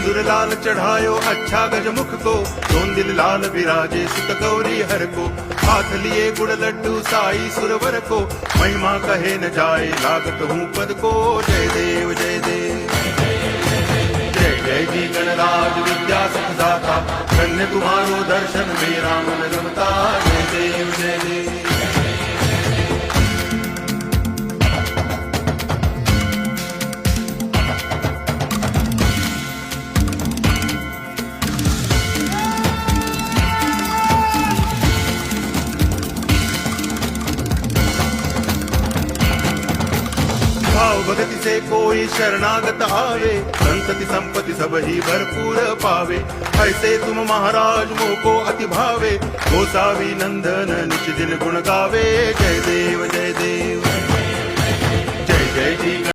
सिंदूर लाल चढ़ायो अच्छा गजमुख को, दोन दिल लाल विराजे सुत गौरी हर को। हाथ लिए गुड़ लड्डू साई सुरवर को, महिमा कहे न जाए लागत हूँ पद को। जय देव जय देव जय जय जी गणराज विद्या सुखदाता, धन्य तुम्हारो दर्शन मेरा मन रमता। जय देव जय देव भाव भगति से कोई शरणागत आवे, संतति संपत्ति सब ही भरपूर पावे। ऐसे तुम महाराज मोको अति भावे, गोसावी नंदन निच दिन गुण गावे। जय देव जय देव जय जय जी।